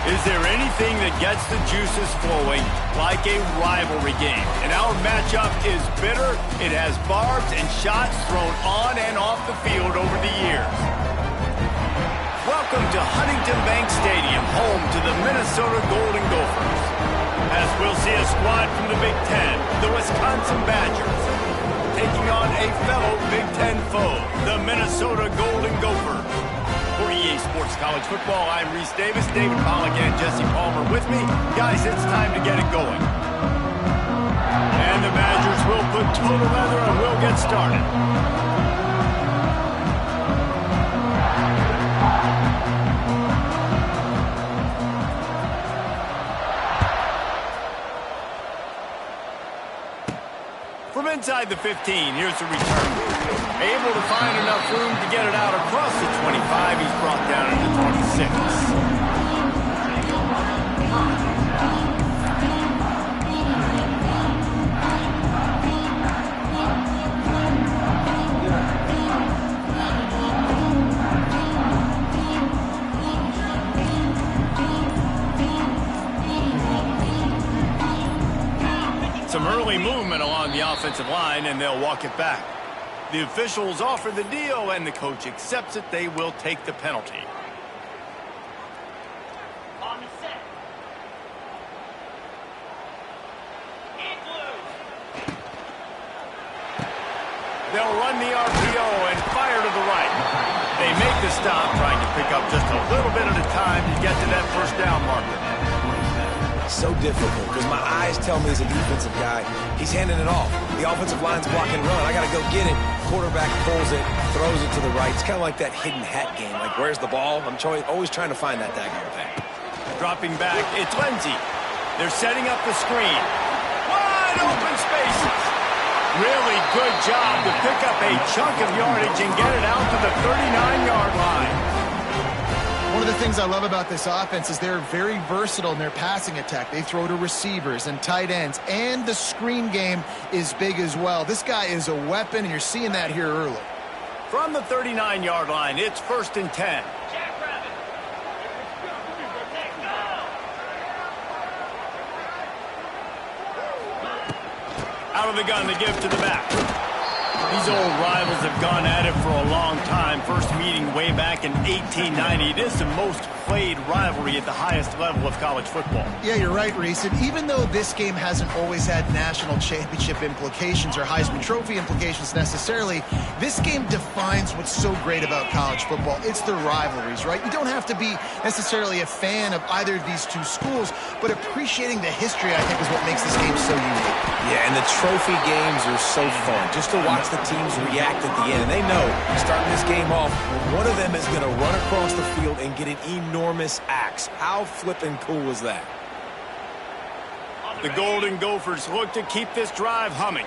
Is there anything that gets the juices flowing like a rivalry game? And our matchup is bitter. It has barbs and shots thrown on and off the field over the years. Welcome to Huntington Bank Stadium, home to the Minnesota Golden Gophers. As we'll see a squad from the Big Ten, the Wisconsin Badgers, taking on a fellow Big Ten foe, the Minnesota Golden Gophers. For EA Sports College Football, I'm Reese Davis, David Pollack, and Jesse Palmer with me. Guys, it's time to get it going. And the Badgers will put total leather and we'll get started. From inside the 15, here's the return. Able to find enough room to get it out across the 25. He's brought down into 26. Some early movement along the offensive line, and they'll walk it back. The officials offer the deal, and the coach accepts it. They will take the penalty. On the set. And blue. They'll run the RPO and fire to the right. They make the stop, trying to pick up just a little bit at a time to get to that first down marker. So difficult because my eyes tell me he's a defensive guy. He's handing it off. The offensive line's block and run. I got to go get it. Quarterback pulls it, throws it to the right. It's kind of like that hidden hat game. Like, where's the ball? I'm always trying to find that daggone thing. Dropping back, it's Lindsey. They're setting up the screen. Wide open spaces. Really good job to pick up a chunk of yardage and get it out to the 39-yard line. One of the things I love about this offense is they're very versatile in their passing attack. They throw to receivers and tight ends, and the screen game is big as well. This guy is a weapon, and you're seeing that here early. From the 39-yard line, it's 1st and 10. Out of the gun, they give to the back. These old rivals have gone at it for a long time. First meeting way back in 1890. It is the most played rivalry at the highest level of college football. Yeah, you're right, Reese. And even though this game hasn't always had national championship implications or Heisman Trophy implications necessarily, this game defines what's so great about college football. It's the rivalries, right? You don't have to be necessarily a fan of either of these two schools, but appreciating the history, I think, is what makes this game so unique. Yeah, and the trophy games are so fun. Just to watch the teams react at the end. And they know, starting this game off, one of them is going to run across the field and get an enormous axe. How flippin' cool is that? The Golden Gophers look to keep this drive humming.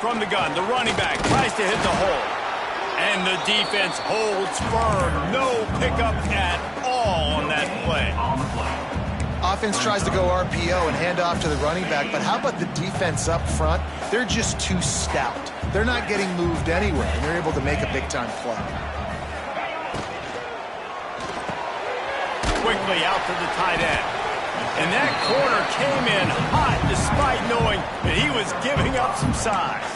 From the gun, the running back tries to hit the hole. And the defense holds firm. No pickup at all on that play. Offense tries to go RPO and hand off to the running back, but how about the defense up front? They're just too stout. They're not getting moved anywhere, and they're able to make a big-time play. Quickly out to the tight end. And that corner came in hot despite knowing that he was giving up some size.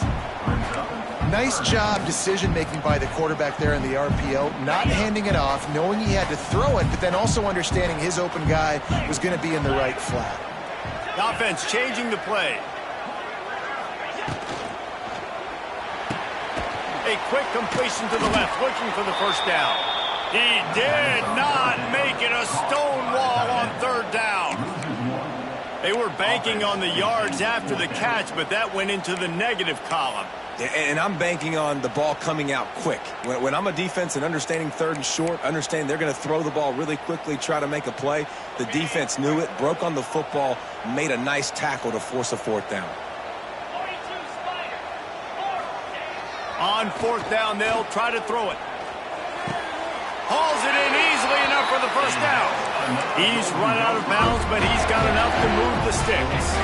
Nice job decision-making by the quarterback there in the RPO, not handing it off, knowing he had to throw it, but then also understanding his open guy was going to be in the right flat. The offense changing the play. A quick completion to the left, looking for the first down. He did not make it. A stone wall on 3rd down. They were banking on the yards after the catch, but that went into the negative column. And I'm banking on the ball coming out quick. When I'm a defense and understanding 3rd and short, understanding they're going to throw the ball really quickly, try to make a play, the defense knew it, broke on the football, made a nice tackle to force a 4th down. On 4th down, they'll try to throw it. Hauls it in easily enough for the first down. He's run out of bounds, but he's got enough to move the sticks.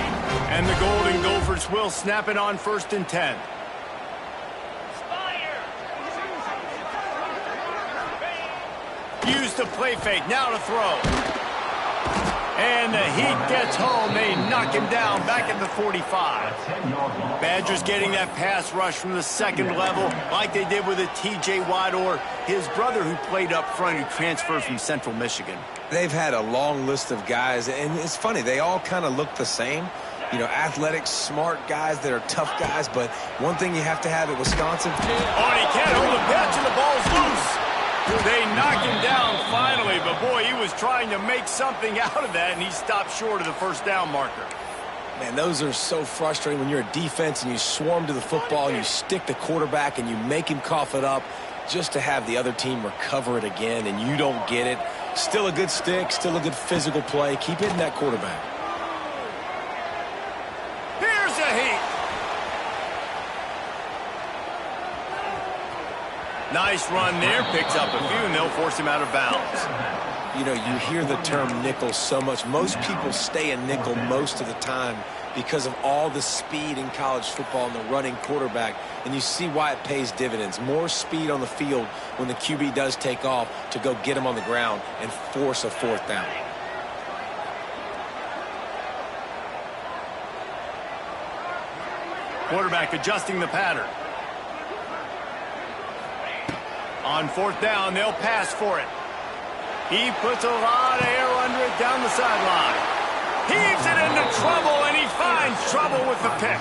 And the Golden Gophers will snap it on 1st and 10. the play fake. Now to throw. And the heat gets home. They knock him down back at the 45. Badgers getting that pass rush from the second level like they did with a T.J. Watt or his brother who played up front who transferred from Central Michigan. They've had a long list of guys, and it's funny, they all kind of look the same. You know, athletic, smart guys that are tough guys, but one thing you have to have at Wisconsin. Oh, and he can't hold the pitch, and the ball's loose. They knock him down finally, but boy, he was trying to make something out of that, and he stopped short of the first down marker. Man, those are so frustrating when you're a defense and you swarm to the football and you stick the quarterback and you make him cough it up just to have the other team recover it again and you don't get it. Still a good stick, still a good physical play. Keep hitting that quarterback. Here's a heat. Nice run there, picks up a few, and they'll force him out of bounds. You know, you hear the term nickel so much. Most people stay a nickel most of the time because of all the speed in college football and the running quarterback, and you see why it pays dividends. More speed on the field when the QB does take off to go get him on the ground and force a fourth down. Quarterback adjusting the pattern. On fourth down, they'll pass for it. He puts a lot of air under it down the sideline. Heaves it into trouble, and he finds trouble with the pick.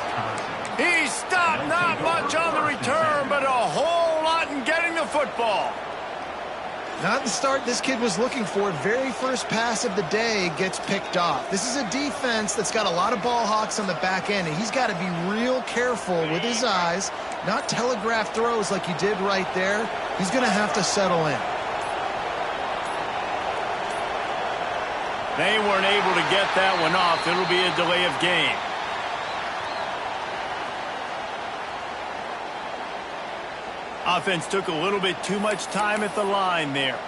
He stopped not much on the return, but a whole lot in getting the football. Not the start this kid was looking for. Very first pass of the day gets picked off. This is a defense that's got a lot of ball hawks on the back end, and he's got to be real careful with his eyes, not telegraph throws like he did right there. He's going to have to settle in. They weren't able to get that one off. It'll be a delay of game. Offense took a little bit too much time at the line there.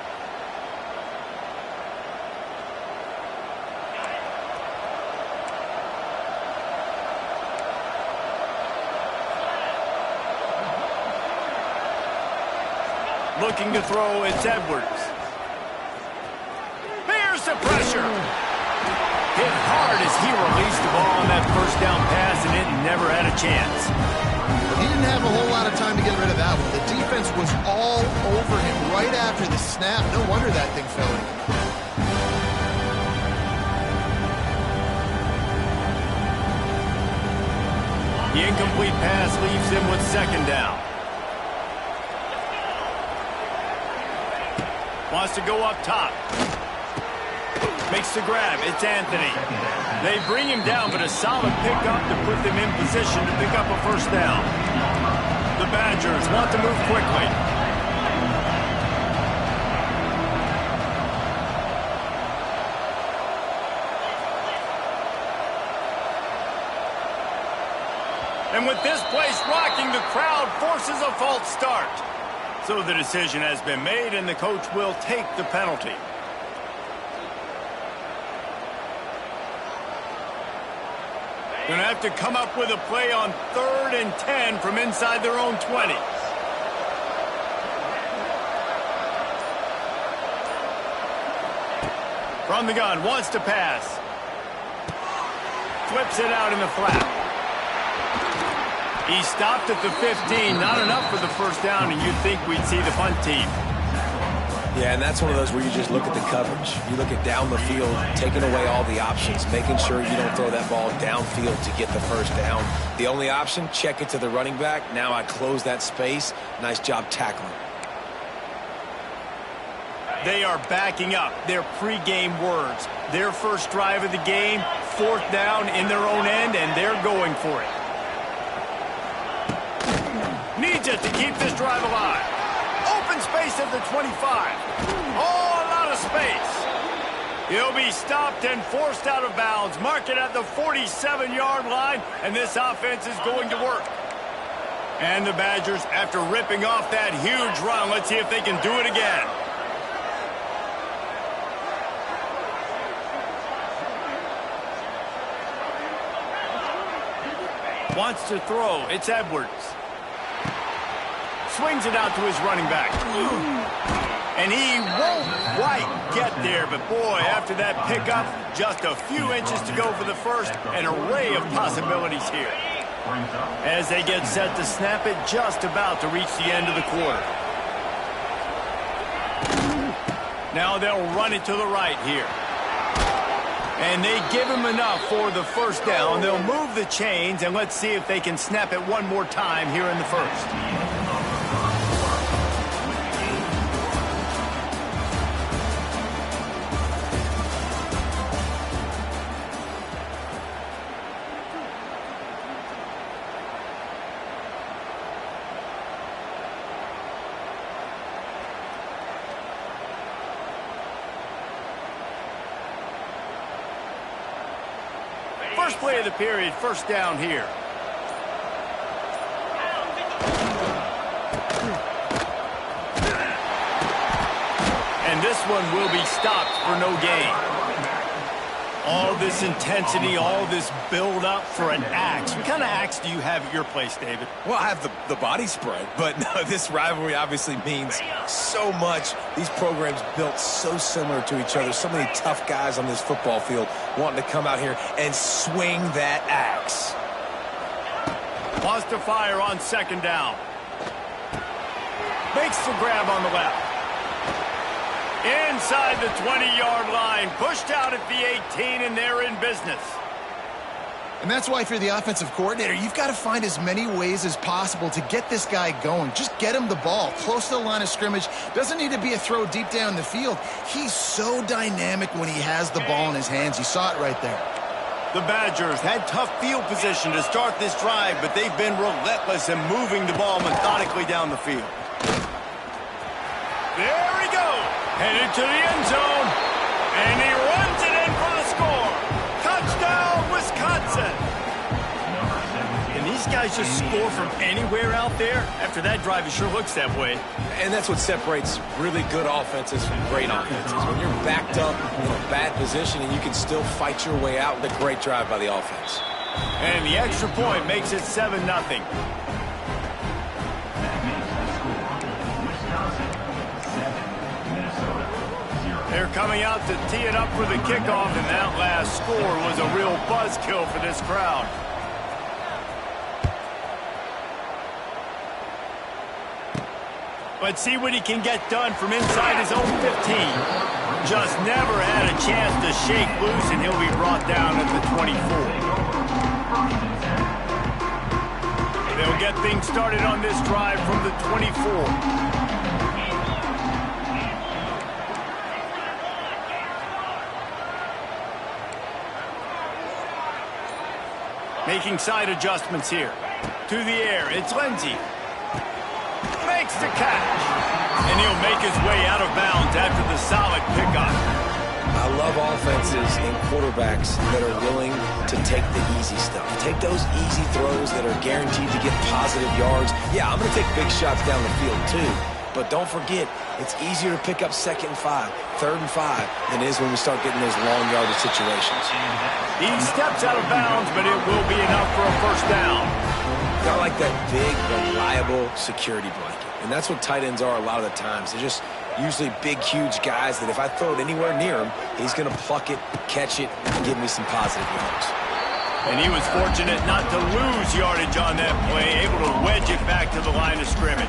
Looking to throw, it's Edwards. Here's the pressure. Hit hard as he released the ball on that first down pass, and it never had a chance. He didn't have a whole lot of time to get rid of that one. The defense was all over him right after the snap. No wonder that thing fell in. The incomplete pass leaves him with second down. Wants to go up top. Makes the grab. It's Anthony. They bring him down, but a solid pickup to put them in position to pick up a first down. The Badgers want to move quickly. And with this place rocking, the crowd forces a false start. So the decision has been made, and the coach will take the penalty. Going to have to come up with a play on 3rd and 10 from inside their own 20. From the gun, wants to pass. Flips it out in the flat. He stopped at the 15. Not enough for the first down, and you'd think we'd see the punt team. Yeah, and that's one of those where you just look at the coverage. You look at down the field, taking away all the options, making sure you don't throw that ball downfield to get the first down. The only option, check it to the running back. Now I close that space. Nice job tackling. They are backing up their pregame words. Their first drive of the game, 4th down in their own end, and they're going for it. Needs it to keep this drive alive. Open space at the 25. Oh, a lot of space. He'll be stopped and forced out of bounds. Mark it at the 47-yard line, and this offense is going to work. And the Badgers, after ripping off that huge run, let's see if they can do it again. Wants to throw. It's Edwards. Swings it out to his running back. And he won't quite get there, but boy, after that pickup, just a few inches to go for the first. An array of possibilities here. As they get set to snap it, just about to reach the end of the quarter. Now they'll run it to the right here. And they give him enough for the first down. They'll move the chains, and let's see if they can snap it one more time here in the first. First play of the period, first down here. And this one will be stopped for no gain. All this intensity, all this build-up for an axe. What kind of axe do you have at your place, David? Well, I have the body spread, but no, this rivalry obviously means so much. These programs built so similar to each other. So many tough guys on this football field wanting to come out here and swing that axe. Wants to fire on second down. Makes the grab on the left. Inside the 20-yard line, pushed out at the 18, and they're in business. And that's why if you're the offensive coordinator, you've got to find as many ways as possible to get this guy going. Just get him the ball close to the line of scrimmage. Doesn't need to be a throw deep down the field. He's so dynamic when he has the ball in his hands. You saw it right there. The Badgers had tough field position to start this drive, but they've been relentless in moving the ball methodically down the field. There he goes. Headed to the end zone, and he runs it in for the score. Touchdown, Wisconsin. And these guys just score from anywhere out there? After that drive, it sure looks that way. And that's what separates really good offenses from great offenses. When you're backed up in a bad position and you can still fight your way out with a great drive by the offense. And the extra point makes it 7-0. They're coming out to tee it up for the kickoff, and that last score was a real buzzkill for this crowd. Let's see what he can get done from inside his own 15. Just never had a chance to shake loose, and he'll be brought down at the 24. They'll get things started on this drive from the 24. Making side adjustments here. To the air, it's Lindsey. Makes the catch. And he'll make his way out of bounds after the solid pickup. I love offenses and quarterbacks that are willing to take the easy stuff. Take those easy throws that are guaranteed to get positive yards. Yeah, I'm going to take big shots down the field too. But don't forget, it's easier to pick up 2nd and 5, 3rd and 5 than it is when we start getting those long yardage situations. He steps out of bounds, but it will be enough for a first down. Got like that big, reliable security blanket. And that's what tight ends are a lot of the times. They're just usually big, huge guys that if I throw it anywhere near him, he's going to pluck it, catch it, and give me some positive yards. And he was fortunate not to lose yardage on that play, able to wedge it back to the line of scrimmage.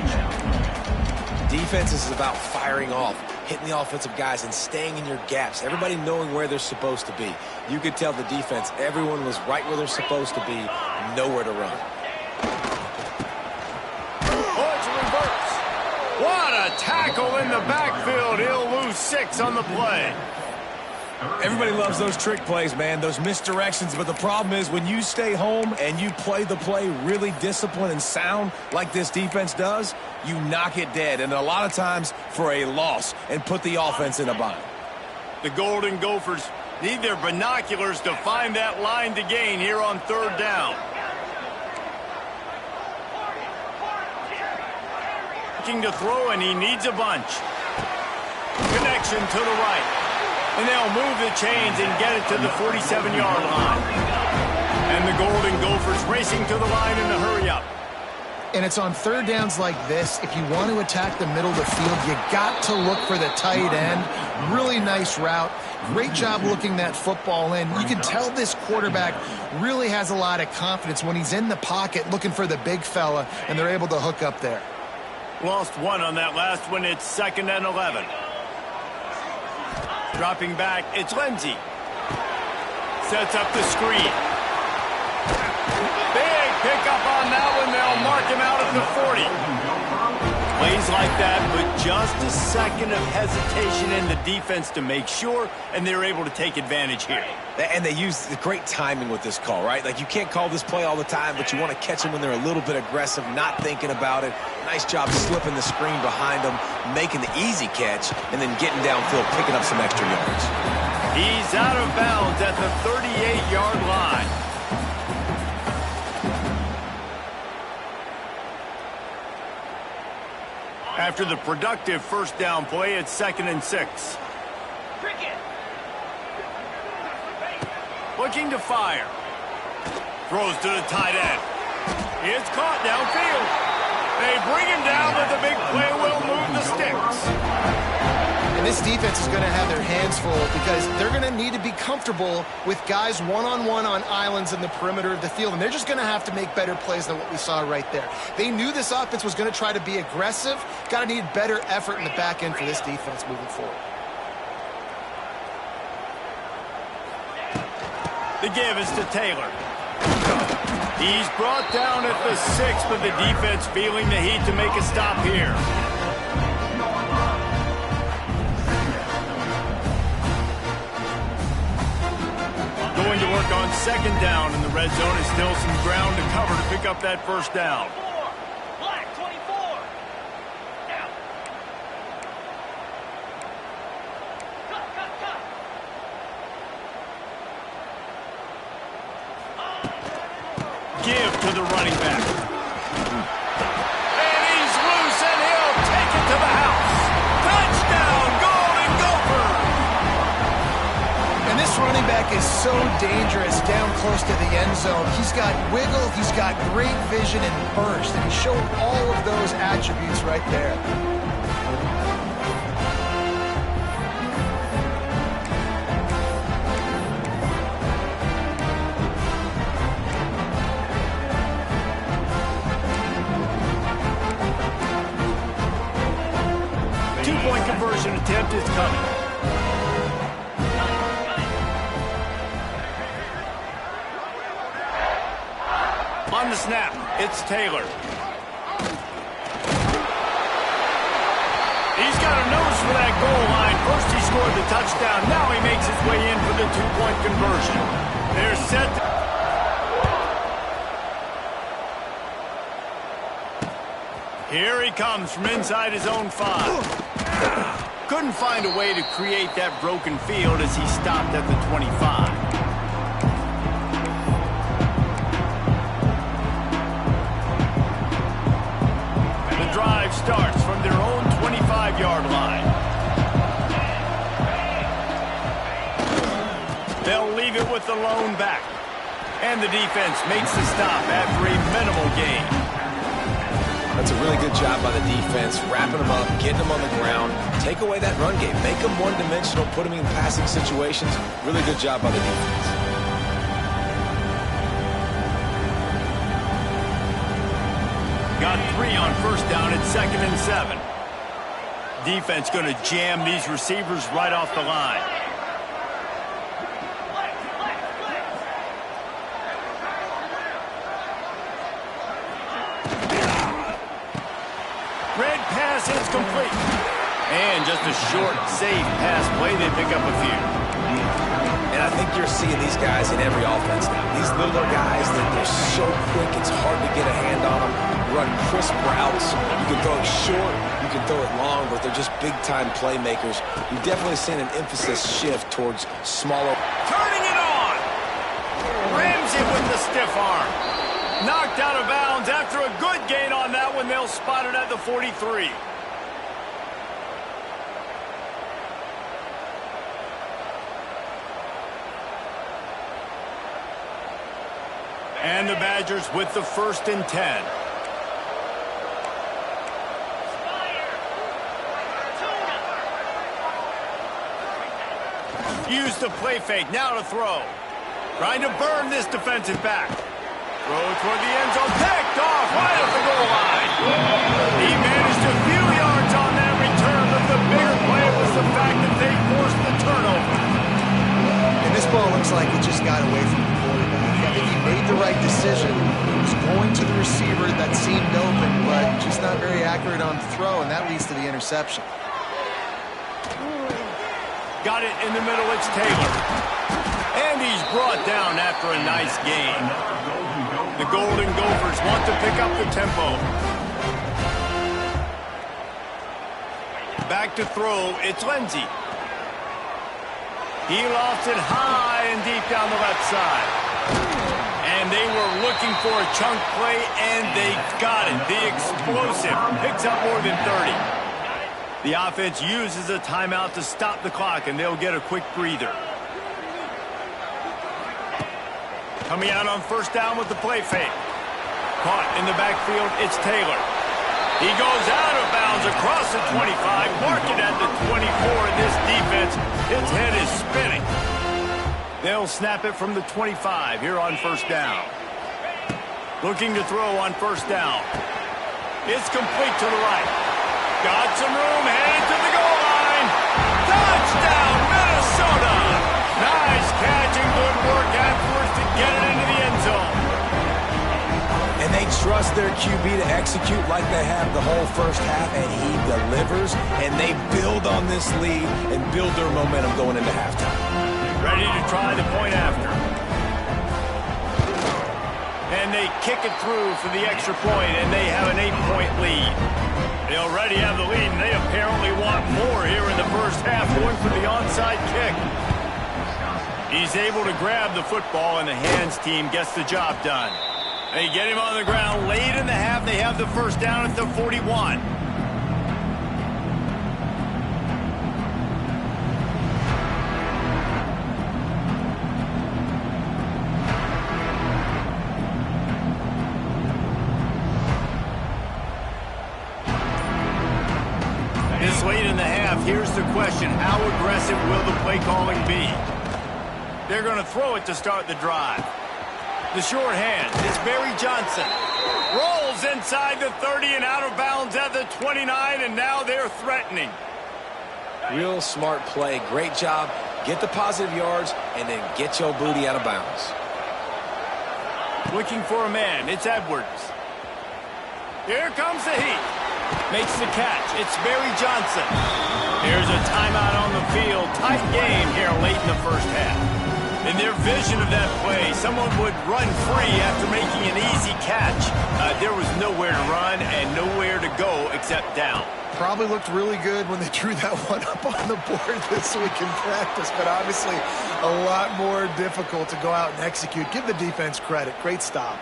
Defense is about firing off, hitting the offensive guys, and staying in your gaps. Everybody knowing where they're supposed to be. You could tell the defense, everyone was right where they're supposed to be, nowhere to run. Oh, it's a reverse. What a tackle in the backfield. He'll lose 6 on the play. Everybody loves those trick plays, man, those misdirections. But the problem is when you stay home and you play the play really disciplined and sound like this defense does, you knock it dead. And a lot of times for a loss and put the offense in a bind. The Golden Gophers need their binoculars to find that line to gain here on 3rd down. Looking to throw, and he needs a bunch. Connection to the right. And they'll move the chains and get it to the 47-yard line. And the Golden Gophers racing to the line in the hurry-up. And it's on third downs like this. If you want to attack the middle of the field, you got to look for the tight end. Really nice route. Great job looking that football in. You can tell this quarterback really has a lot of confidence when he's in the pocket looking for the big fella, and they're able to hook up there. Lost one on that last one. It's 2nd and 11. Dropping back, it's Lindsey. Sets up the screen. Big pickup on that one. They'll mark him out at the 40. Plays like that, but just a second of hesitation in the defense to make sure, and they're able to take advantage here. And they use the great timing with this call, right? Like, you can't call this play all the time, but you want to catch them when they're a little bit aggressive, not thinking about it. Nice job slipping the screen behind them, making the easy catch, and then getting downfield, picking up some extra yards. He's out of bounds at the 38-yard line. After the productive first down play, it's 2nd and 6. Cricket. Looking to fire. Throws to the tight end. It's caught downfield. They bring him down, but the big play will move the sticks. And this defense is going to have their hands full because they're going to need to be comfortable with guys one-on-one on islands in the perimeter of the field. And they're just going to have to make better plays than what we saw right there. They knew this offense was going to try to be aggressive. Got to need better effort in the back end for this defense moving forward. The give is to Taylor. He's brought down at the 6, but the defense feeling the heat to make a stop here. Going to work on 2nd down, and the red zone is still some ground to cover to pick up that first down. Black 24. Now. Cut. Give to the running back. And he's loose, and he'll take it to the house. Touchdown, Golden Gophers! And this running back is so dangerous down close to the end zone. He's got wiggle, he's got great vision and burst, and he showed all of those attributes right there. Two-point conversion attempt is coming. On the snap, it's Taylor. He's got a nose for that goal line. First he scored the touchdown. Now he makes his way in for the two-point conversion. They're set. Here he comes from inside his own 5. Couldn't find a way to create that broken field as he stopped at the 25. And the drive starts from their own 25-yard line. They'll leave it with the lone back. And the defense makes the stop after a minimal gain. That's a really good job by the defense, wrapping them up, getting them on the ground, take away that run game, make them one-dimensional, put them in passing situations. Really good job by the defense. Got 3 on first down at 2nd and 7. Defense going to jam these receivers right off the line. Red pass is complete. And just a short, safe pass play. They pick up a few. And I think you're seeing these guys in every offense now. These littler guys, they're so quick, it's hard to get a hand on them. Run crisp routes. You can throw it short, you can throw it long, but they're just big-time playmakers. You've definitely seen an emphasis shift towards smaller. Turning it on. Rams it with the stiff arm. Knocked out of bounds after a good gain on that one. They'll spot it at the 43. And the Badgers with the 1st and 10. Use the play fake, now to throw. Trying to burn this defensive back. Throw toward the end zone, picked off right at the goal line. He managed a few yards on that return, but the bigger play was the fact that they forced the turnover. And this ball looks like it just got away from the quarterback. I think he made the right decision. He was going to the receiver that seemed open, but just not very accurate on the throw, and that leads to the interception. Got it in the middle, it's Taylor. And he's brought down after a nice gain. The Golden Gophers want to pick up the tempo. Back to throw, it's Lindsey. He lofts it high and deep down the left side. And they were looking for a chunk play, and they got it. The explosive picks up more than 30. The offense uses a timeout to stop the clock, and they'll get a quick breather. Coming out on first down with the play fake. Caught in the backfield, it's Taylor. He goes out of bounds across the 25, marked it at the 24, and this defense, its head is spinning. They'll snap it from the 25 here on first down. Looking to throw on first down. It's complete to the right. Got some room, headed to the goal line. Touchdown, Minnesota! Nice catch and good work afterwards to get it into the end zone. And they trust their QB to execute like they have the whole first half, and he delivers, and they build on this lead and build their momentum going into halftime. Ready to try the point after. And they kick it through for the extra point, and they have an 8-point lead. They already have the lead, and they apparently want more here in the first half, going for the onside kick. He's able to grab the football, and the hands team gets the job done. They get him on the ground late in the half. They have the first down at the 41. This late in the half, here's the question. How aggressive will the play calling be? They're going to throw it to start the drive. The short hand, it's Barry Johnson. Rolls inside the 30 and out of bounds at the 29, and now they're threatening. Real smart play. Great job. Get the positive yards, and then get your booty out of bounds. Looking for a man, it's Edwards. Here comes the heat. Makes the catch, it's Barry Johnson. Here's a timeout on the field. Tight game here late in the first half. In their vision of that play, someone would run free after making an easy catch. There was nowhere to run and nowhere to go except down. Probably looked really good when they drew that one up on the board this week in practice, but obviously a lot more difficult to go out and execute. Give the defense credit. Great stop.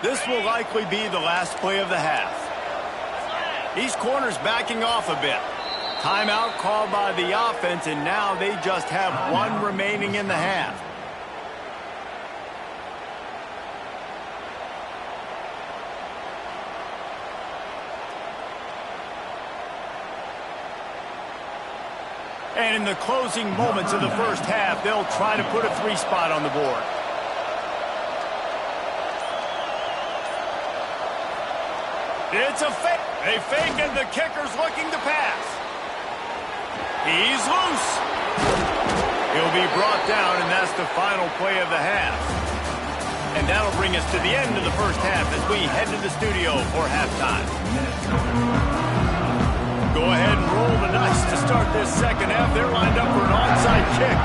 This will likely be the last play of the half. These corners backing off a bit. Timeout called by the offense, and now they just have one remaining in the half. And in the closing moments of the first half, they'll try to put a 3-spot on the board. It's a fake. They fake it. The kicker's looking to pass. He's loose. He'll be brought down, and that's the final play of the half. And that'll bring us to the end of the first half as we head to the studio for halftime. Go ahead and roll the dice to start this second half. They're lined up for an onside kick.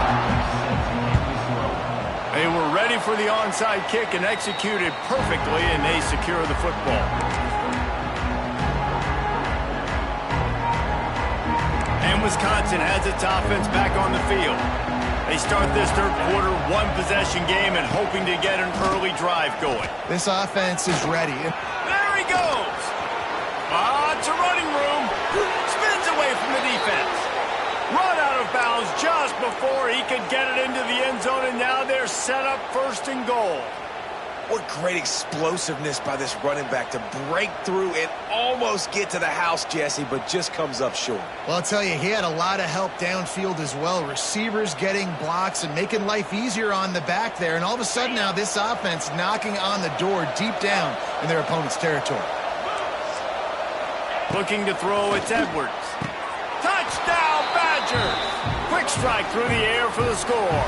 They were ready for the onside kick and executed perfectly, and they secure the football. And Wisconsin has its offense back on the field. They start this third quarter one-possession game and hoping to get an early drive going. This offense is ready. There he goes. Lots of running room. Spins away from the defense. Run out of bounds just before he could get it into the end zone, and now they're set up first and goal. What great explosiveness by this running back to break through and almost get to the house, Jesse, but just comes up short. Well, I'll tell you, he had a lot of help downfield as well. Receivers getting blocks and making life easier on the back there. And all of a sudden now this offense knocking on the door deep down in their opponent's territory. Looking to throw, it's Edwards. Touchdown, Badgers! Quick strike through the air for the score.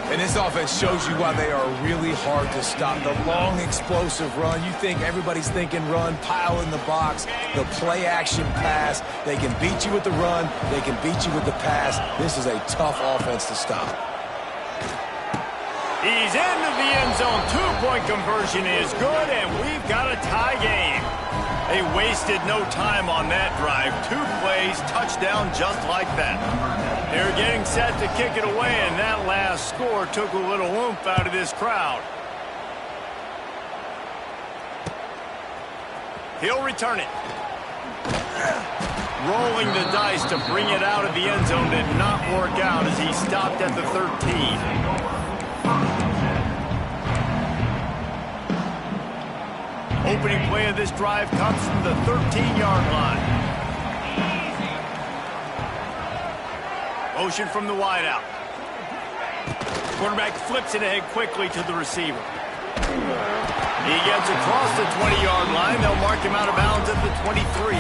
And this offense shows you why they are really hard to stop. The long, explosive run. You think everybody's thinking run, pile in the box, the play-action pass. They can beat you with the run. They can beat you with the pass. This is a tough offense to stop. He's into the end zone. Two-point conversion is good, and we've got a tie game. They wasted no time on that drive. 2 plays, touchdown just like that. They're getting set to kick it away, and that last score took a little oomph out of this crowd. He'll return it. Rolling the dice to bring it out of the end zone did not work out as he stopped at the 13. Opening play of this drive comes from the 13-yard line. Motion from the wideout. Quarterback flips it ahead quickly to the receiver. He gets across the 20-yard line. They'll mark him out of bounds at the 23.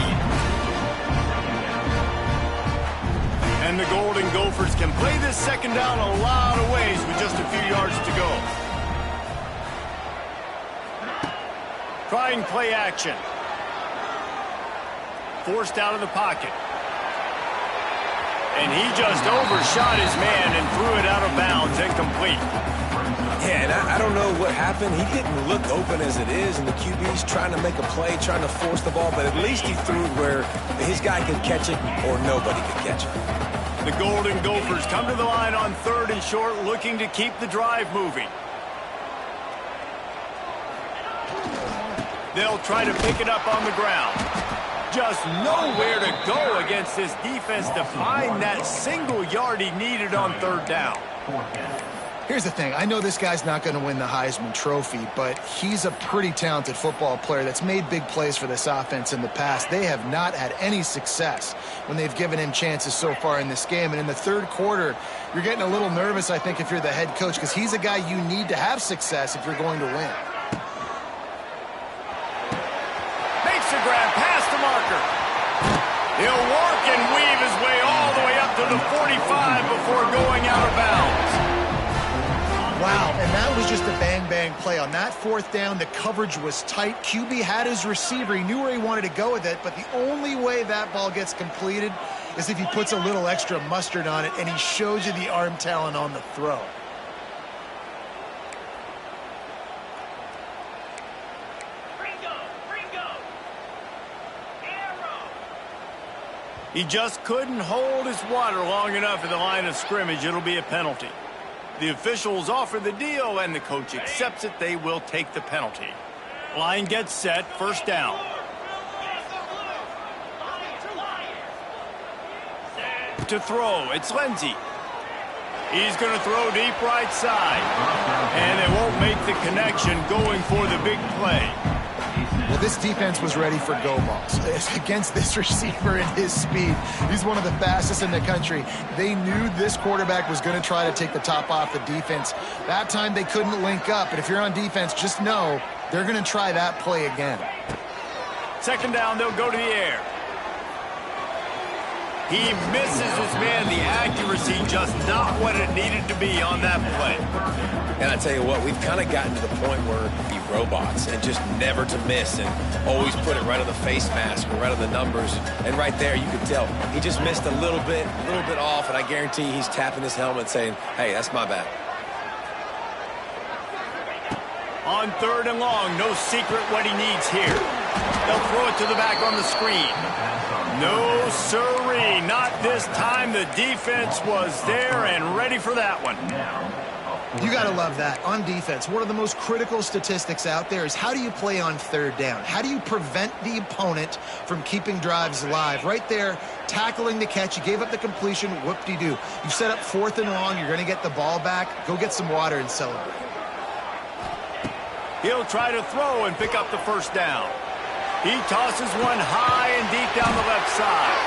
And the Golden Gophers can play this second down a lot of ways with just a few yards to go. Trying play action. Forced out of the pocket. And he just overshot his man and threw it out of bounds, incomplete. Yeah, and I don't know what happened. He didn't look open as it is, and the QB's trying to make a play, trying to force the ball, but at least he threw it where his guy could catch it or nobody could catch it. The Golden Gophers come to the line on 3rd and short, looking to keep the drive moving. They'll try to pick it up on the ground. Just nowhere to go against this defense to find that single yard he needed on 3rd down. Here's the thing. I know this guy's not going to win the Heisman Trophy, but he's a pretty talented football player that's made big plays for this offense in the past. They have not had any success when they've given him chances so far in this game. And in the 3rd quarter, you're getting a little nervous, I think, if you're the head coach, because he's a guy you need to have success if you're going to win. Makes the grab past the marker. He'll work and weave his way all the way up to the 45 before going out of bounds. Wow, and that was just a bang-bang play. On that 4th down, the coverage was tight. QB had his receiver. He knew where he wanted to go with it, but the only way that ball gets completed is if he puts a little extra mustard on it, and he shows you the arm talent on the throw. He just couldn't hold his water long enough at the line of scrimmage. It'll be a penalty. The officials offer the deal, and the coach accepts it. They will take the penalty. Line gets set, 1st down. To throw, it's Lindsey. He's going to throw deep right side. And they won't make the connection going for the big play. Well, this defense was ready for go balls. Against this receiver and his speed, he's one of the fastest in the country. They knew this quarterback was going to try to take the top off the defense. That time they couldn't link up, but if you're on defense, just know they're going to try that play again. 2nd down, they'll go to the air. He misses his man. The accuracy just not what it needed to be on that play. And I tell you what, we've kind of gotten to the point where be robots and just never to miss and always put it right on the face mask or right on the numbers. And right there, you could tell he just missed a little bit off, and I guarantee he's tapping his helmet saying, hey, that's my bad. On 3rd and long, no secret what he needs here. They'll throw it to the back on the screen. No sirree, not this time. The defense was there and ready for that one. You got to love that. On defense, one of the most critical statistics out there is how do you play on 3rd down? How do you prevent the opponent from keeping drives alive? Right there, tackling the catch. You gave up the completion. Whoop-de-doo. You set up 4th and long. You're going to get the ball back. Go get some water and celebrate. He'll try to throw and pick up the first down. He tosses one high and deep down the left side.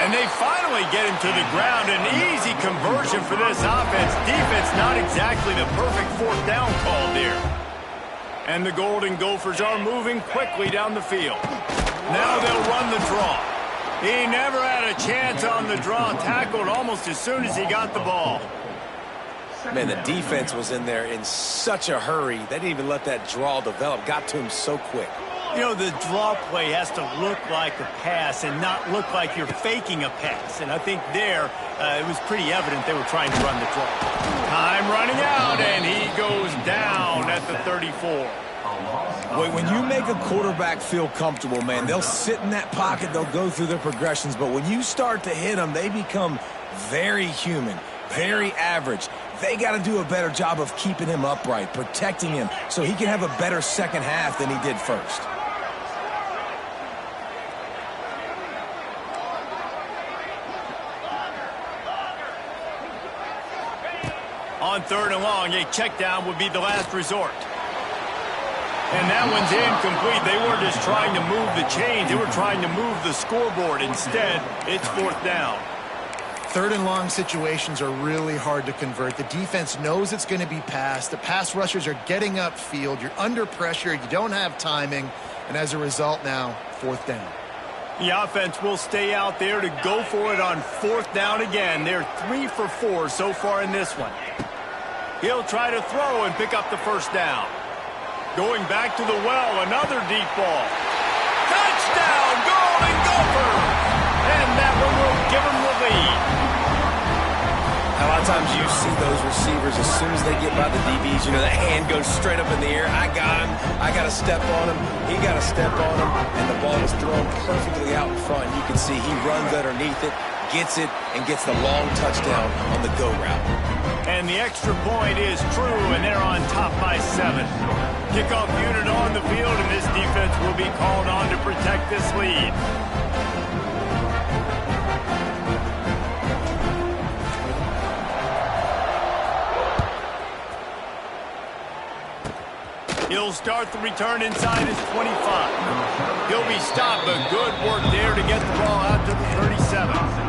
And they finally get him to the ground. An easy conversion for this offense. Defense not exactly the perfect fourth down call there. And the Golden Gophers are moving quickly down the field. Now they'll run the draw. He never had a chance on the draw. Tackled almost as soon as he got the ball. Man, the defense was in there in such a hurry. They didn't even let that draw develop. Got to him so quick. You know, the draw play has to look like a pass and not look like you're faking a pass. And I think there, it was pretty evident they were trying to run the draw. Time running out, and he goes down at the 34. Wait, when you make a quarterback feel comfortable, man, they'll sit in that pocket, they'll go through their progressions. But when you start to hit them, they become very human, very average. They got to do a better job of keeping him upright, protecting him, so he can have a better second half than he did first. On 3rd and long, a check down would be the last resort. And that one's incomplete. They weren't just trying to move the chains. They were trying to move the scoreboard. Instead, it's 4th down. 3rd and long situations are really hard to convert. The defense knows it's going to be passed. The pass rushers are getting upfield. You're under pressure. You don't have timing. And as a result now, 4th down. The offense will stay out there to go for it on 4th down again. They're 3 for 4 so far in this one. He'll try to throw and pick up the first down. Going back to the well, another deep ball. Touchdown, Golden Gophers! And that one will give them the lead. A lot of times you see those receivers, as soon as they get by the DBs, you know, the hand goes straight up in the air. I got him. I got to step on him. He got to step on him. And the ball is thrown perfectly out in front. You can see he runs underneath it, gets it, and gets the long touchdown on the go route. And the extra point is true, and they're on top by 7. Kickoff unit on the field, and this defense will be called on to protect this lead. He'll start the return inside his 25. He'll be stopped, but good work there to get the ball out to the 37.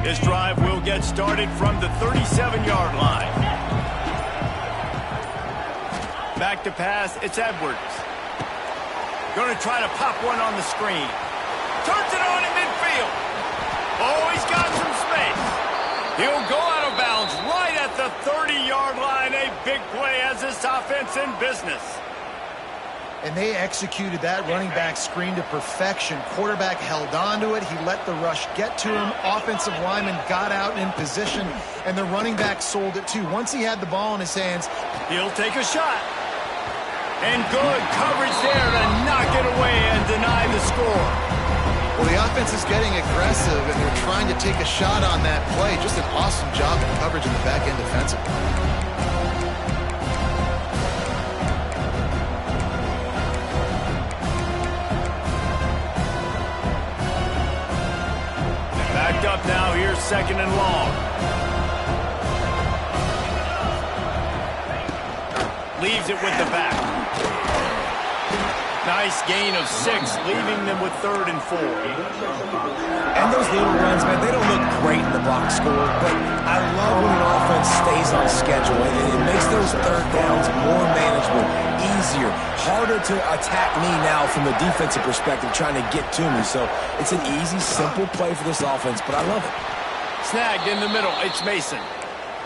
This drive will get started from the 37-yard line. Back to pass, it's Edwards. Going to try to pop one on the screen. Turns it on in midfield. Oh, he's got some space. He'll go out of bounds right at the 30-yard line. A big play as this offense in business. And they executed that running back screen to perfection. Quarterback held on to it. He let the rush get to him. Offensive lineman got out in position, and the running back sold it too. Once he had the ball in his hands, he'll take a shot. And good coverage there to knock it away and deny the score. Well, the offense is getting aggressive, and they're trying to take a shot on that play. Just an awesome job of coverage in the back end defensively. up now. Here's 2nd and long. Leaves it with the back. Nice gain of 6, leaving them with 3rd and 4. And those little runs, man, they don't look great in the box score, but I love when an offense stays on schedule. It makes those 3rd downs more manageable, easier, harder to attack me now from the defensive perspective trying to get to me. So it's an easy, simple play for this offense, but I love it. Snagged in the middle. It's Mason.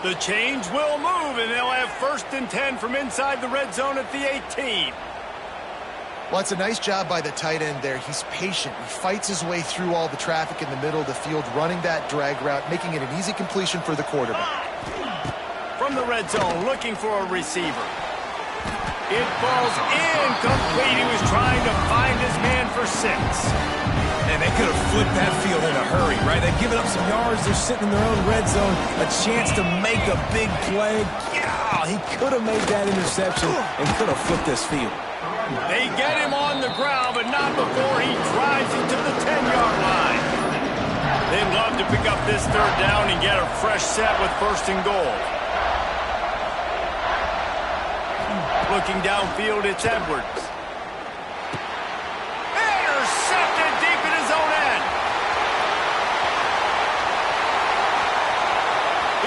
The change will move, and they'll have 1st and 10 from inside the red zone at the 18. Well, it's a nice job by the tight end there. He's patient. He fights his way through all the traffic in the middle of the field, running that drag route, making it an easy completion for the quarterback. From the red zone, looking for a receiver. It falls incomplete. He was trying to find his man for 6. And they could have flipped that field in a hurry, right? They've given up some yards. They're sitting in their own red zone. A chance to make a big play. Yeah, he could have made that interception and could have flipped this field. They get him on the ground, but not before he drives into the 10-yard line. They'd love to pick up this 3rd down and get a fresh set with 1st and goal. Looking downfield, it's Edwards. Intercepted deep in his own end.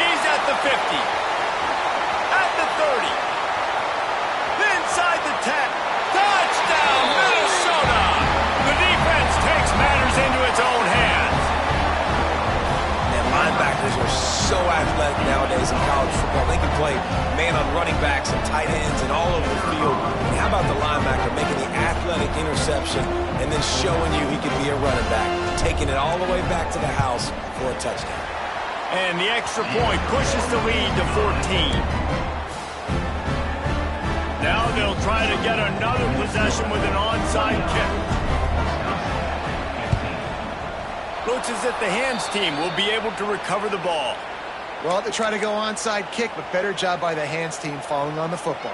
He's at the 50. At the 30. Inside the 10. Touchdown, Minnesota! The defense takes matters into its own hands. And linebackers are so athletic nowadays in college football. They can play man on running backs and tight ends and all over the field. And how about the linebacker making the athletic interception and then showing you he can be a running back, taking it all the way back to the house for a touchdown. And the extra point pushes the lead to 14. Now they'll try to get another possession with an onside kick. Looks as if the hands team will be able to recover the ball. Well, they try to go onside kick, but better job by the hands team falling on the football.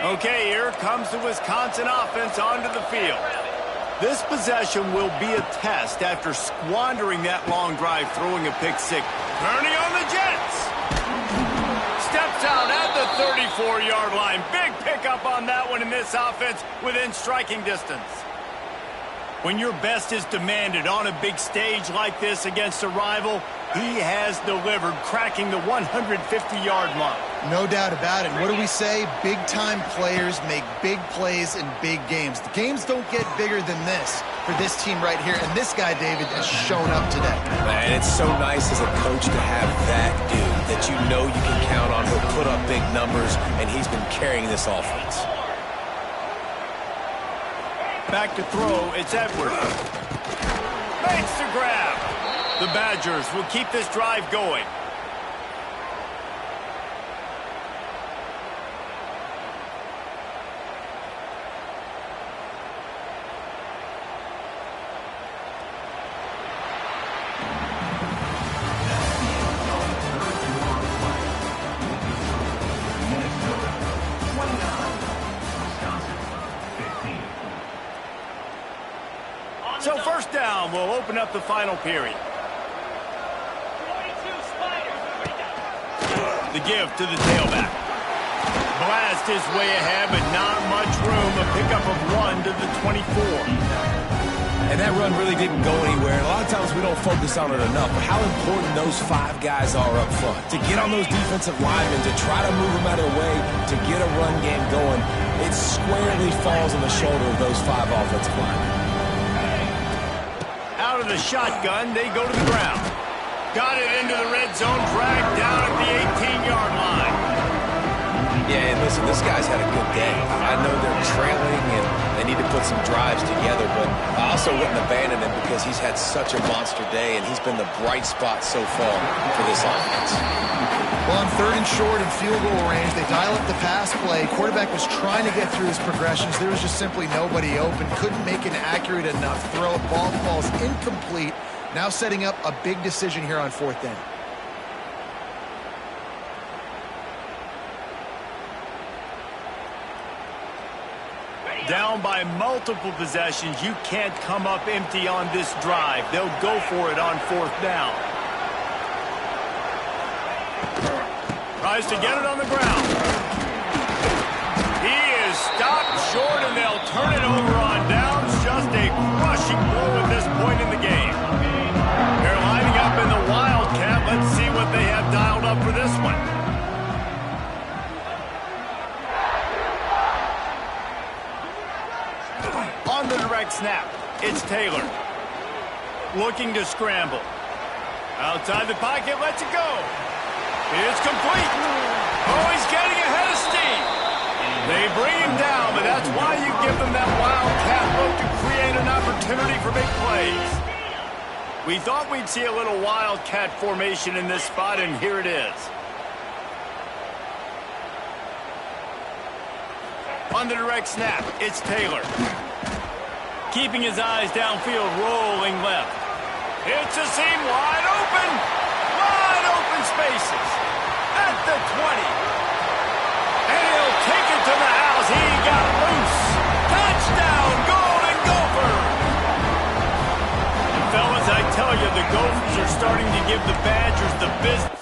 Okay, here comes the Wisconsin offense onto the field. This possession will be a test after squandering that long drive, throwing a pick 6. Turning on the Jets. Steps out at the 34-yard line. Big pickup on that one in this offense within striking distance. When your best is demanded on a big stage like this against a rival, he has delivered, cracking the 150-yard mark. No doubt about it. What do we say? Big-time players make big plays in big games. The games don't get bigger than this for this team right here, and this guy, David, has shown up today. Man, it's so nice as a coach to have that dude that you know you can count on. He'll put up big numbers, and he's been carrying this offense. Back to throw, it's Edwards. Makes the grab. The Badgers will keep this drive going. So 1st down will open up the final period. The give to the tailback. Blast his way ahead, but not much room. A pickup of 1 to the 24. And that run really didn't go anywhere. And a lot of times we don't focus on it enough. But how important those 5 guys are up front. To get on those defensive linemen, to try to move them out of the way, to get a run game going. It squarely falls on the shoulder of those 5 offensive linemen. Out of the shotgun, they go to the ground. Got it into the red zone, dragged down at the 18-yard line. Yeah, and listen, this guy's had a good day. I know they're trailing and they need to put some drives together, but I also wouldn't abandon him because he's had such a monster day and he's been the bright spot so far for this offense. Well, on 3rd and short and field goal range, they dial up the pass play. Quarterback was trying to get through his progressions. There was just simply nobody open. Couldn't make an accurate enough throw. Ball falls incomplete. Now setting up a big decision here on 4th down. down by multiple possessions. You can't come up empty on this drive. They'll go for it on 4th down. Tries to get it on the ground. He is stopped short, and they'll turn it over on downs. Just a crushing blow at this point in the game. They're lining up in the Wildcat. Let's see what they have dialed up for this one. On the direct snap, it's Taylor. Looking to scramble. Outside the pocket, lets it go. It's complete. Oh, he's getting ahead of steam. They bring him down, but that's why you give them that Wildcat look to create an opportunity for big plays. We thought we'd see a little Wildcat formation in this spot, and here it is. On the direct snap, it's Taylor. Keeping his eyes downfield, rolling left. It's a seam wide open. Wide open spaces. At the 20. And he'll take it to the house. He got loose. Touchdown, Golden Gopher. And fellas, I tell you, the Gophers are starting to give the Badgers the business.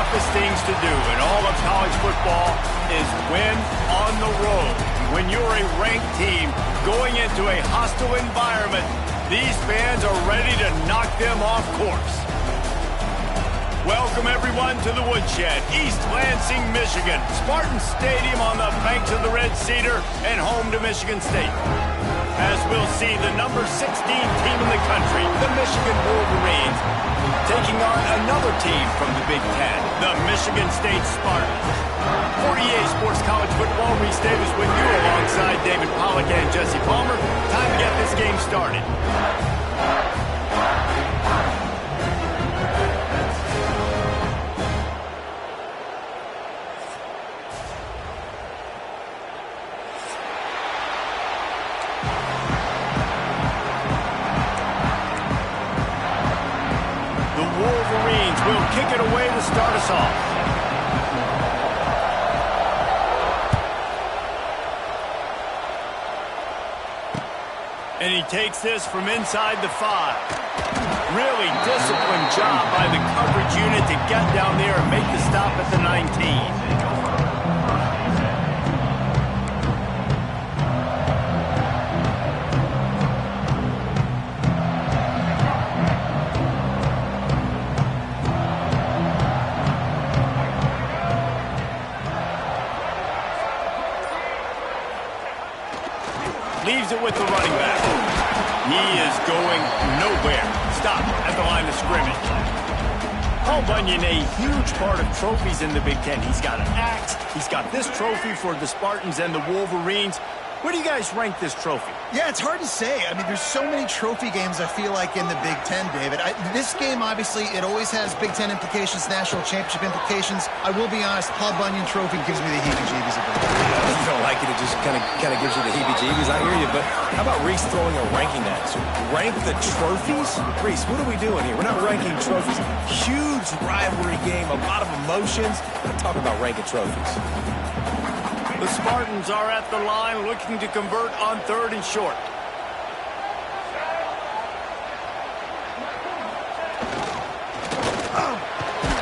toughest things to do in all of college football is win on the road. When you're a ranked team going into a hostile environment, these fans are ready to knock them off course. Welcome, everyone, to the Woodshed, East Lansing, Michigan. Spartan Stadium on the banks of the Red Cedar and home to Michigan State. As we'll see the number 16 team in the country, the Michigan Wolverines, taking on another team from the Big Ten, the Michigan State Spartans. For EA Sports College Football, Reese Davis with you alongside David Pollack and Jesse Palmer. Time to get this game started. Will kick it away to start us off. And he takes this from inside the 5. Really disciplined job by the coverage unit to get down there and make the stop at the 19. Leaves it with the running back. He is going nowhere. Stop at the line of scrimmage. Paul Bunyan, a huge part of trophies in the Big Ten. He's got an axe. He's got this trophy for the Spartans and the Wolverines. Where do you guys rank this trophy? Yeah, it's hard to say. I mean, there's so many trophy games, I feel like, in the Big Ten, David. This game, obviously, it always has Big Ten implications, national championship implications. I will be honest, Paul Bunyan Trophy gives me the heebie-jeebies a bit. You don't like it, it just kind of gives you the heebie-jeebies. I hear you, but how about Reese throwing a ranking at us? Rank the trophies? Reese, what are we doing here? We're not ranking trophies. Huge rivalry game, a lot of emotions. I'm talking about ranking trophies. The Spartans are at the line looking to convert on 3rd and short.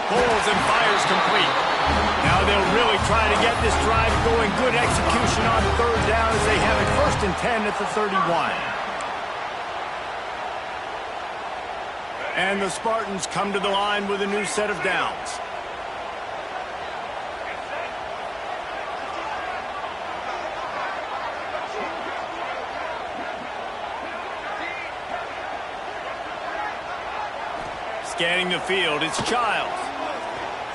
Pulls and fires complete. Now they'll really try to get this drive going. Good execution on 3rd down as they have it 1st and 10 at the 31. And the Spartans come to the line with a new set of downs. Scanning the field, it's Childs.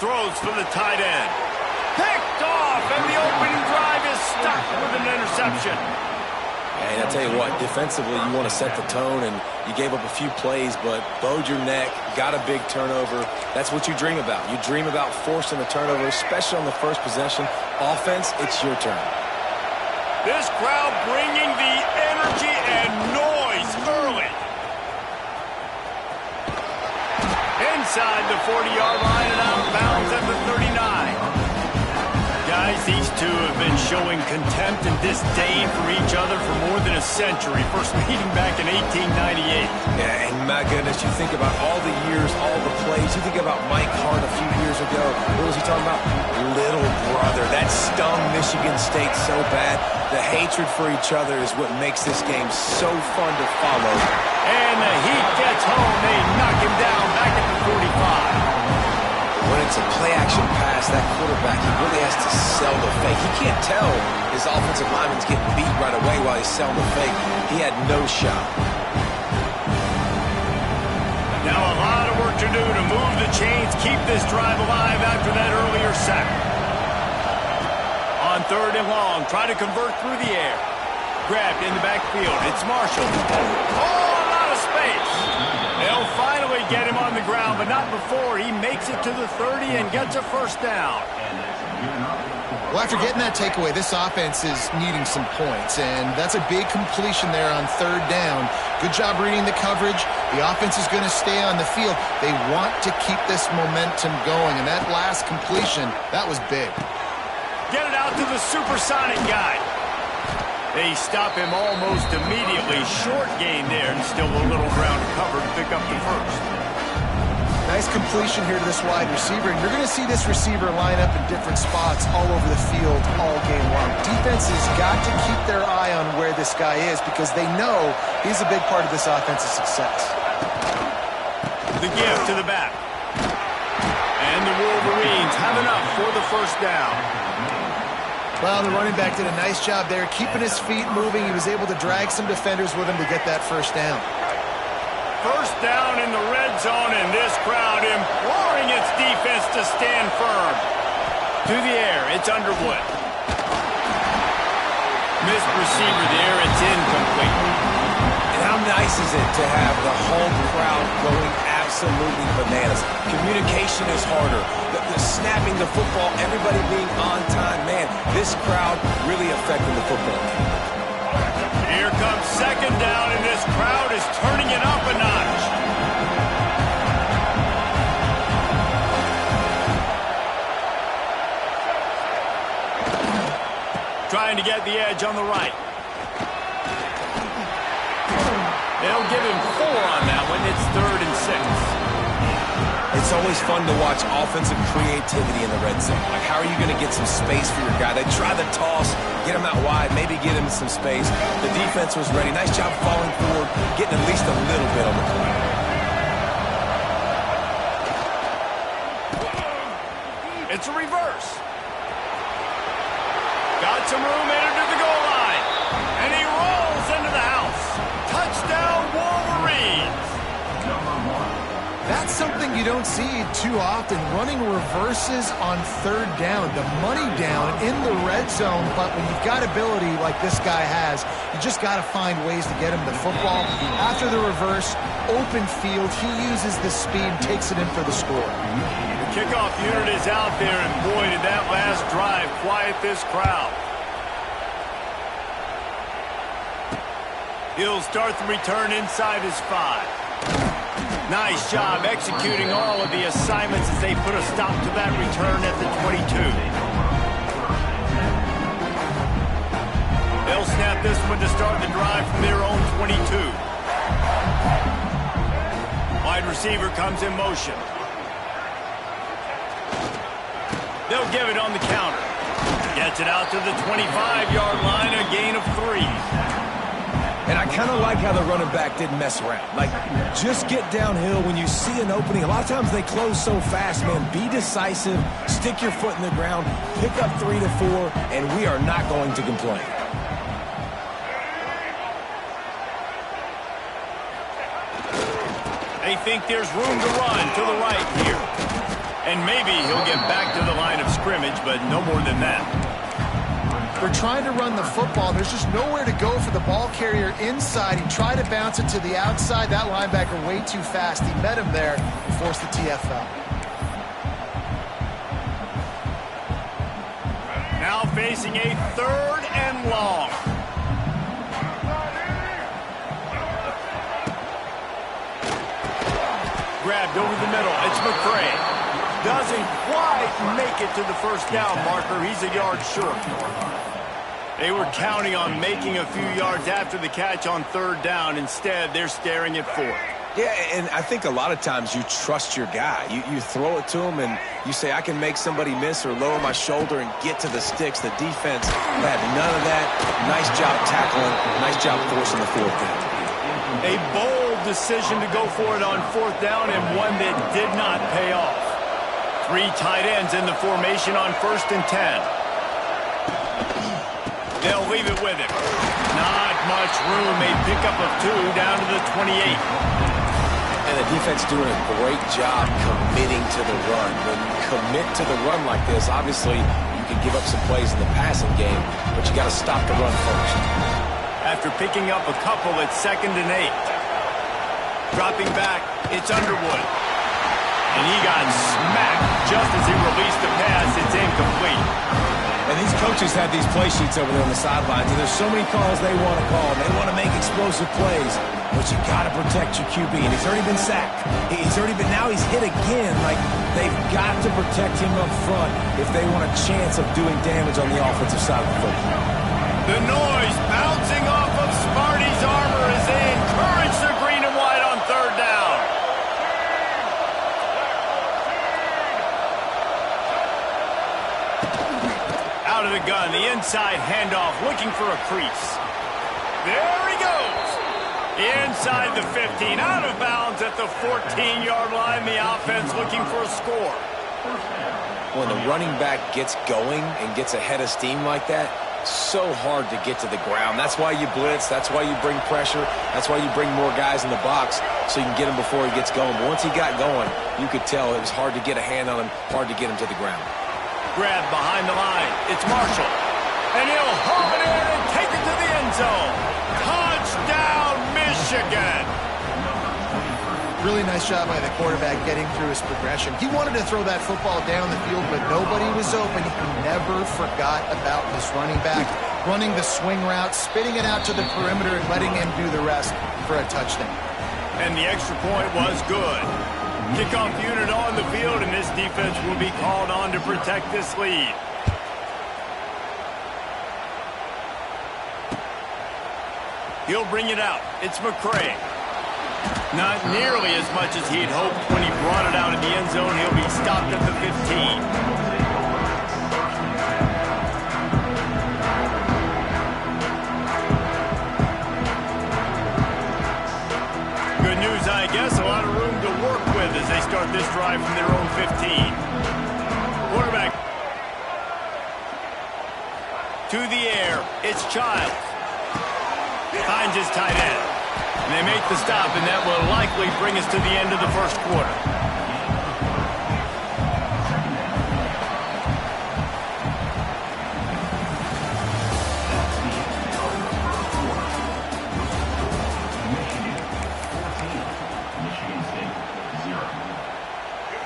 Throws for the tight end. Picked off, and the opening drive is stuck with an interception. Hey, I'll tell you what, defensively, you want to set the tone, and you gave up a few plays, but bowed your neck, got a big turnover. That's what you dream about. You dream about forcing a turnover, especially on the first possession. Offense, it's your turn. This crowd bringing the energy and noise early. Inside the 40-yard line and out of bounds at the 39. Guys, these two have been showing contempt and disdain for each other for more than a century. First meeting back in 1898. Yeah, and my goodness, you think about all the years, all the plays. You think about Mike Hart a few years ago. What was he talking about? Little brother. That stung Michigan State so bad. The hatred for each other is what makes this game so fun to follow. And the heat gets home. They knock him down back at the 45. When it's a play-action pass, that quarterback, he really has to sell the fake. He can't tell his offensive lineman's getting beat right away while he's selling the fake. He had no shot. Now a lot of work to do to move the chains, keep this drive alive after that earlier sack. On 3rd and long, try to convert through the air. Grabbed in the backfield. It's Marshall. Oh, a lot of space. They'll finally get him on the ground, but not before he makes it to the 30 and gets a 1st down. Well, after getting that takeaway, this offense is needing some points, and that's a big completion there on 3rd down. Good job reading the coverage. The offense is going to stay on the field. They want to keep this momentum going, and that last completion, that was big. Get it out to the supersonic guy. They stop him almost immediately. Short gain there, and still a little ground to cover to pick up the 1st. Nice completion here to this wide receiver, and you're going to see this receiver line up in different spots all over the field all game long. Defense has got to keep their eye on where this guy is because they know he's a big part of this offensive success. The give to the back. And the Wolverines have enough for the first down. Well, the running back did a nice job there, keeping his feet moving. He was able to drag some defenders with him to get that first down. First down in the red zone, and this crowd imploring its defense to stand firm. To the air, it's Underwood. Missed receiver there, it's incomplete. And how nice is it to have the home crowd going absolutely bananas? Communication is harder. The snapping the football, everybody being on time. Man, this crowd really affecting the football game. Here comes second down, and this crowd is turning it up a notch. Trying to get the edge on the right. They'll give him 4 on that one. It's 3rd and 6. It's always fun to watch offensive creativity in the red zone. Like, how are you going to get some space for your guy? They try the toss, get him out wide, maybe get him some space. The defense was ready. Nice job falling forward, getting at least a little bit on the play. It's a reverse. Got some room, entered to the goal line. And he rolls into the house. Touchdown, Wolverines. That's something you don't see too often, running reverses on 3rd down. The money down in the red zone, but when you've got ability like this guy has, you just got to find ways to get him the football. After the reverse, open field, he uses the speed, takes it in for the score. The kickoff unit is out there, and boy, did that last drive quiet this crowd. He'll start the return inside his 5. Nice job executing all of the assignments as they put a stop to that return at the 22. They'll snap this one to start the drive from their own 22. Wide receiver comes in motion. They'll give it on the counter. Gets it out to the 25-yard line, a gain of 3. And I kind of like how the running back didn't mess around. Like, just get downhill when you see an opening. A lot of times they close so fast, man. Be decisive, stick your foot in the ground, pick up 3 to 4, and we are not going to complain. They think there's room to run to the right here. And maybe he'll get back to the line of scrimmage, but no more than that. They're trying to run the football. There's just nowhere to go for the ball carrier inside. He tried to bounce it to the outside. That linebacker way too fast. He met him there and forced the TFL. Now facing a 3rd and long. Grabbed over the middle. It's McCray. Doesn't quite make it to the first down marker. He's a yard short. They were counting on making a few yards after the catch on 3rd down. Instead, they're staring at 4th. Yeah, and I think a lot of times you trust your guy. You throw it to him and you say, I can make somebody miss or lower my shoulder and get to the sticks. The defense had none of that. Nice job tackling. Nice job forcing the 4th down. A bold decision to go for it on 4th down and one that did not pay off. 3 tight ends in the formation on 1st and 10. They'll leave it with him. Not much room. A pickup of 2 down to the 28. And the defense doing a great job committing to the run. When you commit to the run like this, obviously you can give up some plays in the passing game, but you got to stop the run first. After picking up a couple, it's 2nd and 8. Dropping back, it's Underwood. And he got smacked just as he released the pass. It's incomplete. And these coaches have these play sheets over there on the sidelines, and there's so many calls they want to call. They want to make explosive plays, but you got to protect your QB. And he's already been sacked. Now he's hit again. Like, they've got to protect him up front if they want a chance of doing damage on the offensive side of the football. The noise bouncing off of Smarty's armor as they encourage the green and white on 3rd down. out of the gun. The inside handoff, looking for a crease. There he goes. Inside the 15, out of bounds at the 14-yard line. The offense looking for a score. When the running back gets going and gets ahead of steam like that, so hard to get to the ground. That's why you blitz. That's why you bring pressure. That's why you bring more guys in the box so you can get him before he gets going. But once he got going, you could tell it was hard to get a hand on him, hard to get him to the ground. Grab behind the line. It's Marshall. And he'll haul it in and take it to the end zone. Touchdown, Michigan. Really nice job by the quarterback getting through his progression. He wanted to throw that football down the field, but nobody was open. He never forgot about his running back, running the swing route, spitting it out to the perimeter, and letting him do the rest for a touchdown. And the extra point was good. Kickoff unit on the field, and this defense will be called on to protect this lead. He'll bring it out. It's McCray. Not nearly as much as he'd hoped when he brought it out in the end zone. He'll be stopped at the 15. Good news, I guess. A lot of room to work with as they start this drive from their own 15. Quarterback to the air. It's Childs. Finds his tight end. And they make the stop, and that will likely bring us to the end of the first quarter.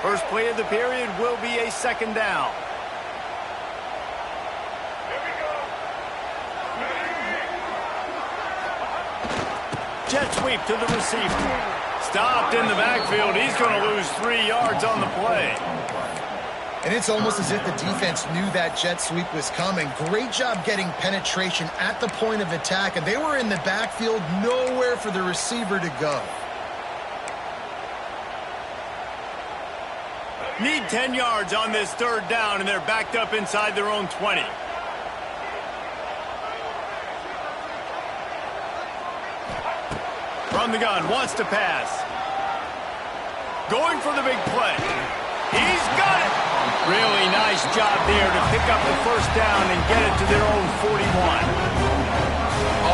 First play of the period will be a second down. Jet sweep to the receiver. Stopped in the backfield. He's going to lose 3 yards on the play. And it's almost as if the defense knew that jet sweep was coming. Great job getting penetration at the point of attack, and they were in the backfield, nowhere for the receiver to go. Need 10 yards on this third down, and they're backed up inside their own 20. From the gun, wants to pass. Going for the big play. He's got it. Really nice job there to pick up the first down and get it to their own 41.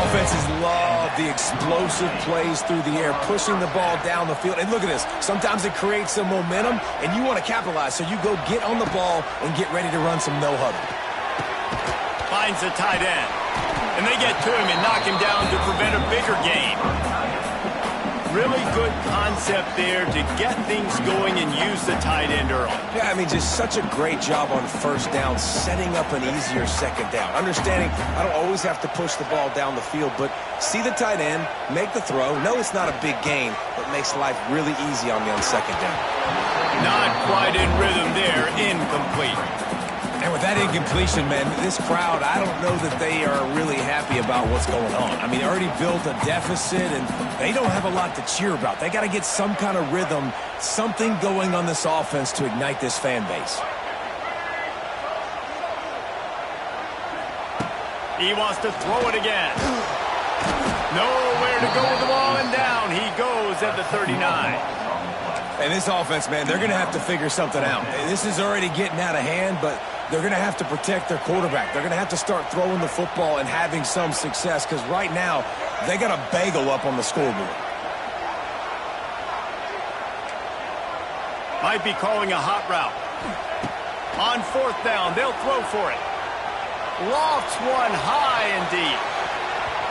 Offenses love the explosive plays through the air, pushing the ball down the field. And look at this. Sometimes it creates some momentum, and you want to capitalize. So you go get on the ball and get ready to run some no-huddle. Finds the tight end. And they get to him and knock him down to prevent a bigger gain. Really good concept there to get things going and use the tight end early. Yeah, I mean, just such a great job on first down, setting up an easier second down. Understanding I don't always have to push the ball down the field, but see the tight end, make the throw. No, it's not a big gain, but makes life really easy on me on second down. Not quite in rhythm there, incomplete. And with that incompletion, man, this crowd, I don't know that they are really happy about what's going on. I mean, they already built a deficit, and they don't have a lot to cheer about. They got to get some kind of rhythm, something going on this offense to ignite this fan base. He wants to throw it again. Nowhere to go with the ball, and down he goes at the 39. And this offense, man, they're going to have to figure something out. This is already getting out of hand, but they're going to have to protect their quarterback. They're going to have to start throwing the football and having some success, because right now they got a bagel up on the scoreboard. Might be calling a hot route. On fourth down, they'll throw for it. Lofts one high and deep.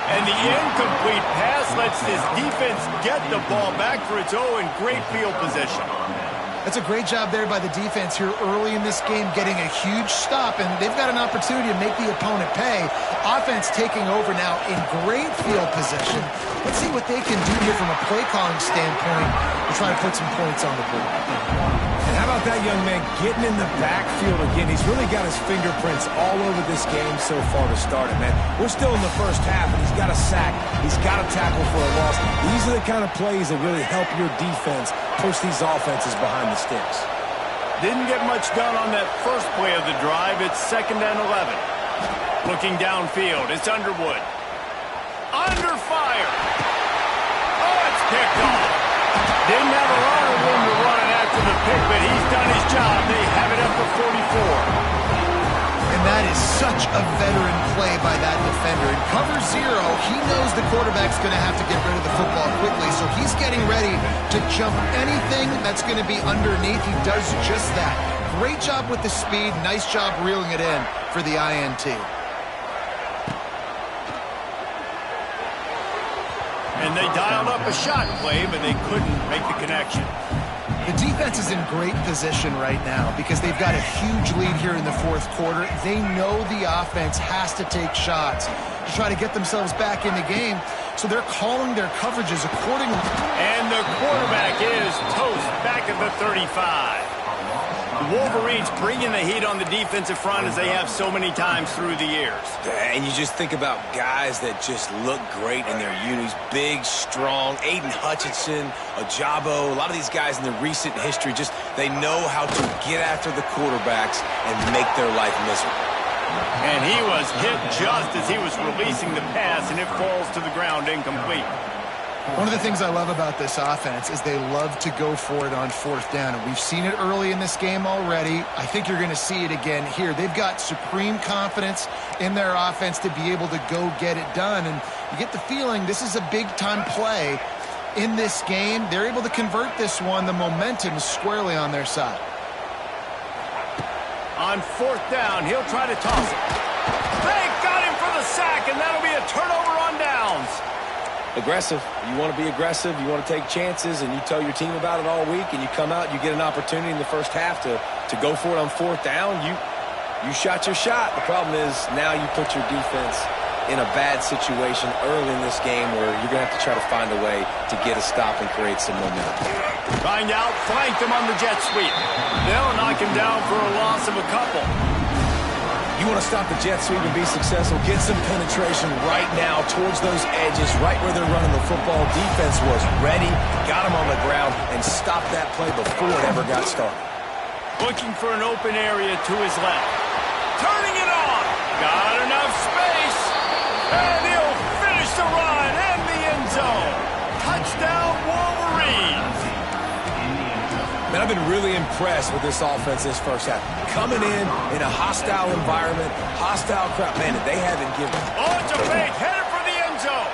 And the incomplete pass lets this defense get the ball back for its own. Great field position. That's a great job there by the defense here early in this game, getting a huge stop, and they've got an opportunity to make the opponent pay. Offense taking over now in great field position. Let's see what they can do here from a play calling standpoint to try to put some points on the board. And how about that young man getting in the backfield again? He's really got his fingerprints all over this game so far to start it, man. We're still in the first half, and he's got a sack. He's got a tackle for a loss. These are the kind of plays that really help your defense push these offenses behind the sticks. Didn't get much done on that first play of the drive. It's 2nd and 11. Looking downfield, it's Underwood. Under fire. Oh, it's picked off. Didn't have a lot of room to run it after the pick, but he's done his job. They have it up to 44. And that is such a veteran play by that defender. In cover zero, he knows the quarterback's going to have to get rid of the football quickly, so he's getting ready to jump anything that's going to be underneath. He does just that. Great job with the speed. Nice job reeling it in for the INT. And they dialed up a shot play, but they couldn't make the connection. The defense is in great position right now because they've got a huge lead here in the fourth quarter. They know the offense has to take shots to try to get themselves back in the game, so they're calling their coverages accordingly. And the quarterback is toast back at the 35. The Wolverines bringing the heat on the defensive front as they have so many times through the years. And you just think about guys that just look great in their unis. Big, strong, Aiden Hutchinson, Ajabo. A lot of these guys in the recent history, just they know how to get after the quarterbacks and make their life miserable. And he was hit just as he was releasing the pass, and it falls to the ground incomplete. One of the things I love about this offense is they love to go for it on fourth down, and we've seen it early in this game already. I think you're going to see it again here. They've got supreme confidence in their offense to be able to go get it done, and you get the feeling this is a big-time play in this game. They're able to convert this one. The momentum is squarely on their side. On fourth down, he'll try to toss it. They got him for the sack, and that'll be a turnover on downs. Aggressive. You want to be aggressive. You want to take chances, and you tell your team about it all week, and you come out, you get an opportunity in the first half to go for it on fourth down. You shot your shot. The problem is now you put your defense in a bad situation early in this game where you're going to have to try to find a way to get a stop and create some momentum. Trying to outflank them on the jet sweep. They'll knock him down for a loss of a couple. You want to stop the jet sweep and be successful, get some penetration right now towards those edges, right where they're running the football. Defense was ready, got him on the ground, and stopped that play before it ever got started. Looking for an open area to his left. Turning it on. Got enough space. And he'll finish the run and the end zone. Touchdown, Wolverines. Man, I've been really impressed with this offense this first half. Coming in a hostile environment, hostile crowd. Man, they haven't given. Oh, it's a fake. Headed for the end zone.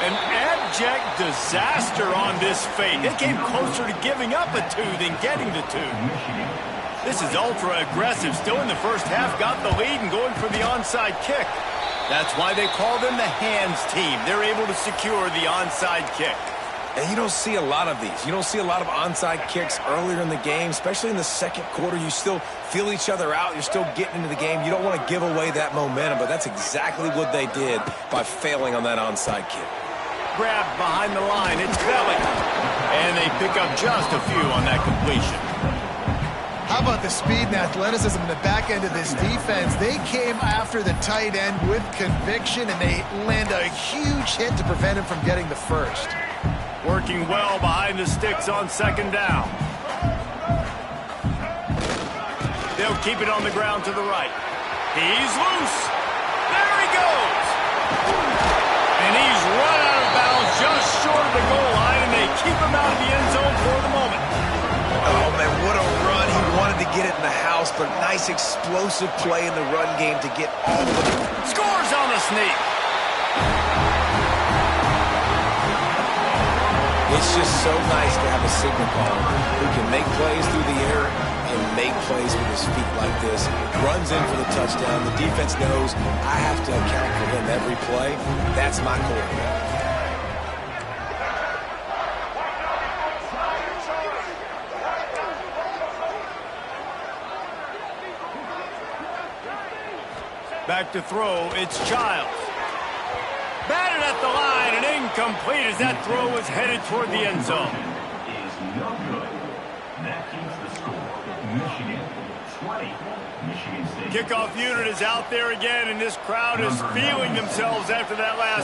An abject disaster on this fake. They came closer to giving up a two than getting the two. This is ultra aggressive. Still in the first half, got the lead and going for the onside kick. That's why they call them the hands team. They're able to secure the onside kick. And you don't see a lot of these. You don't see a lot of onside kicks earlier in the game, especially in the second quarter. You still feel each other out. You're still getting into the game. You don't want to give away that momentum, but that's exactly what they did by failing on that onside kick. Grabbed behind the line. It's Belly. And they pick up just a few on that completion. How about the speed and athleticism in the back end of this defense? They came after the tight end with conviction, and they land a huge hit to prevent him from getting the first. Working well behind the sticks on second down. They'll keep it on the ground to the right. He's loose. There he goes. And he's run out of bounds just short of the goal line, and they keep him out of the end zone for the moment. Oh, man, what a run. He wanted to get it in the house, but nice explosive play in the run game to get all of it. Scores on the sneak. It's just so nice to have a signal caller who can make plays through the air and make plays with his feet like this. Runs in for the touchdown. The defense knows I have to account for him every play. That's my quarterback. Back to throw, it's Childs. Batted at the line and incomplete as that throw was headed toward the end zone. Is no good. That keeps the score. Michigan 20. Michigan State. Kickoff unit is out there again, and this crowd is feeling themselves after that last